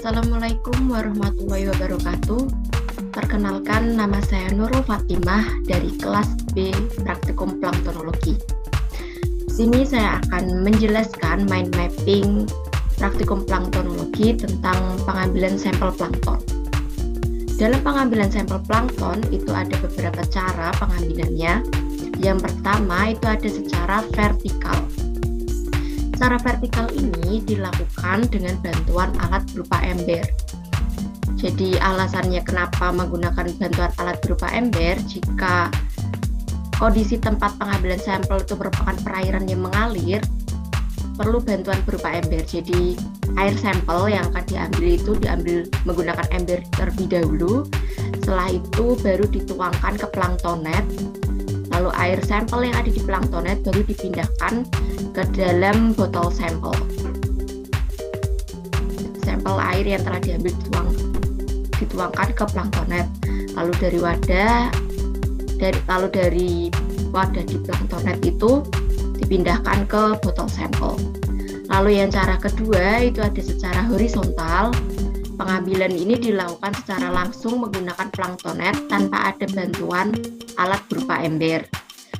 Assalamualaikum warahmatullahi wabarakatuh. Perkenalkan, nama saya Nurul Fatimah dari kelas B Praktikum Planktonologi. Di sini saya akan menjelaskan mind mapping Praktikum Planktonologi tentang pengambilan sampel plankton. Dalam pengambilan sampel plankton itu ada beberapa cara pengambilannya. Yang pertama itu ada secara vertikal. Cara vertikal ini dilakukan dengan bantuan alat berupa ember. Jadi alasannya kenapa menggunakan bantuan alat berupa ember, jika kondisi tempat pengambilan sampel itu merupakan perairan yang mengalir, perlu bantuan berupa ember. Jadi air sampel yang akan diambil itu diambil menggunakan ember terlebih dahulu. Setelah itu baru dituangkan ke planktonet. Lalu air sampel yang ada di planktonet baru dipindahkan ke dalam botol sampel. Sampel air yang telah diambil dituangkan ke planktonet. Lalu dari wadah di planktonet itu dipindahkan ke botol sampel. Lalu yang cara kedua itu ada secara horizontal. Pengambilan ini dilakukan secara langsung menggunakan planktonet tanpa ada bantuan alat berupa ember.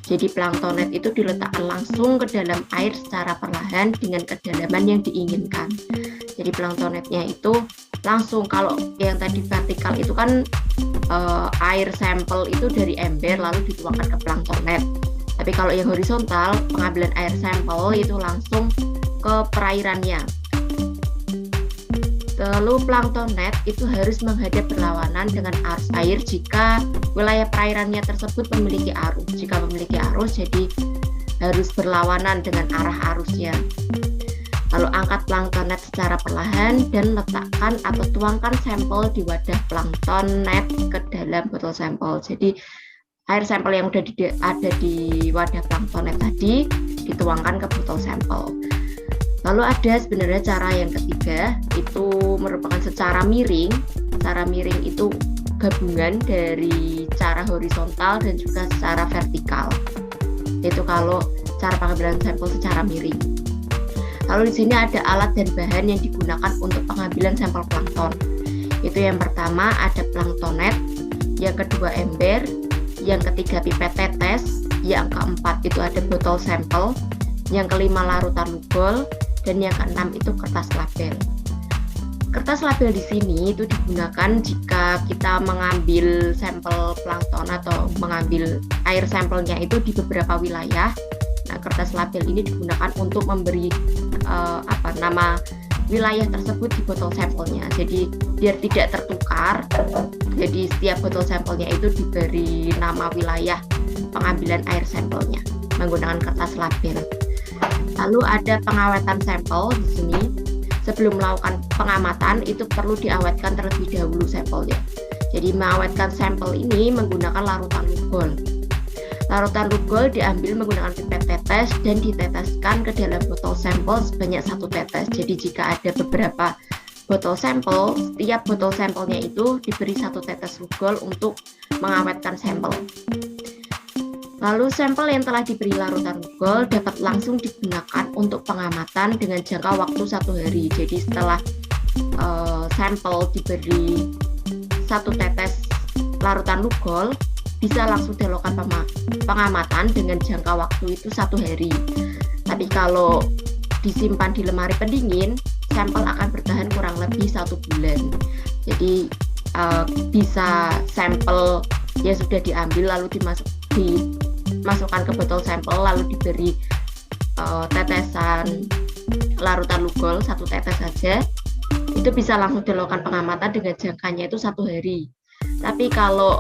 Jadi planktonet itu diletakkan langsung ke dalam air secara perlahan dengan kedalaman yang diinginkan. Jadi planktonetnya itu langsung, kalau yang tadi vertikal itu kan air sampel itu dari ember lalu dituangkan ke planktonet. Tapi kalau yang horizontal, pengambilan air sampel itu langsung ke perairannya. Lalu planktonet itu harus menghadap berlawanan dengan arus air jika wilayah perairannya tersebut memiliki arus. Jika memiliki arus, jadi harus berlawanan dengan arah arusnya. Lalu angkat planktonet secara perlahan dan letakkan atau tuangkan sampel di wadah planktonet ke dalam botol sampel. Jadi air sampel yang ada di wadah planktonet tadi dituangkan ke botol sampel. Lalu ada sebenarnya cara yang ketiga, itu merupakan secara miring. Cara miring itu gabungan dari cara horizontal dan juga secara vertikal. Itu kalau cara pengambilan sampel secara miring. Lalu di sini ada alat dan bahan yang digunakan untuk pengambilan sampel plankton. Itu yang pertama ada planktonet, yang kedua ember, yang ketiga pipet tetes, yang keempat itu ada botol sampel, yang kelima larutan lugol, dan yang keenam itu kertas label. Kertas label di sini itu digunakan jika kita mengambil sampel plankton atau mengambil air sampelnya itu di beberapa wilayah. Nah, kertas label ini digunakan untuk memberi nama wilayah tersebut di botol sampelnya. Jadi biar tidak tertukar. Jadi setiap botol sampelnya itu diberi nama wilayah pengambilan air sampelnya menggunakan kertas label. Lalu ada pengawatan sampel di sini. Sebelum melakukan pengamatan itu perlu diawetkan terlebih dahulu sampelnya. Jadi mengawetkan sampel ini menggunakan larutan lugol. Larutan lugol diambil menggunakan pipet tetes dan diteteskan ke dalam botol sampel sebanyak 1 tetes. Jadi jika ada beberapa botol sampel, setiap botol sampelnya itu diberi 1 tetes lugol untuk mengawetkan sampel. Lalu sampel yang telah diberi larutan lugol dapat langsung digunakan untuk pengamatan dengan jangka waktu 1 hari. Jadi setelah sampel diberi 1 tetes larutan lugol, bisa langsung dilakukan pengamatan dengan jangka waktu itu 1 hari. Tapi kalau disimpan di lemari pendingin, sampel akan bertahan kurang lebih 1 bulan. Jadi bisa sampel yang sudah diambil lalu dimasukkan ke botol sampel lalu diberi tetesan larutan lugol 1 tetes saja, itu bisa langsung dilakukan pengamatan dengan jangkanya itu 1 hari. Tapi kalau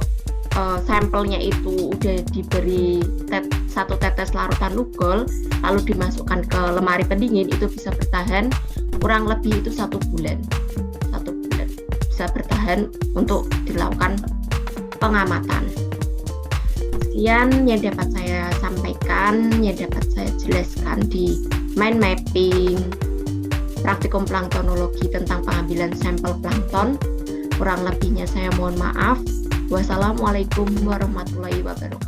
sampelnya itu udah diberi 1 tetes larutan lugol lalu dimasukkan ke lemari pendingin, itu bisa bertahan kurang lebih itu 1 bulan. 1 bulan bisa bertahan untuk dilakukan pengamatan. Sekian yang dapat saya sampaikan, yang dapat saya jelaskan di mind mapping Praktikum Planktonologi tentang pengambilan sampel plankton. Kurang lebihnya saya mohon maaf. Wassalamualaikum warahmatullahi wabarakatuh.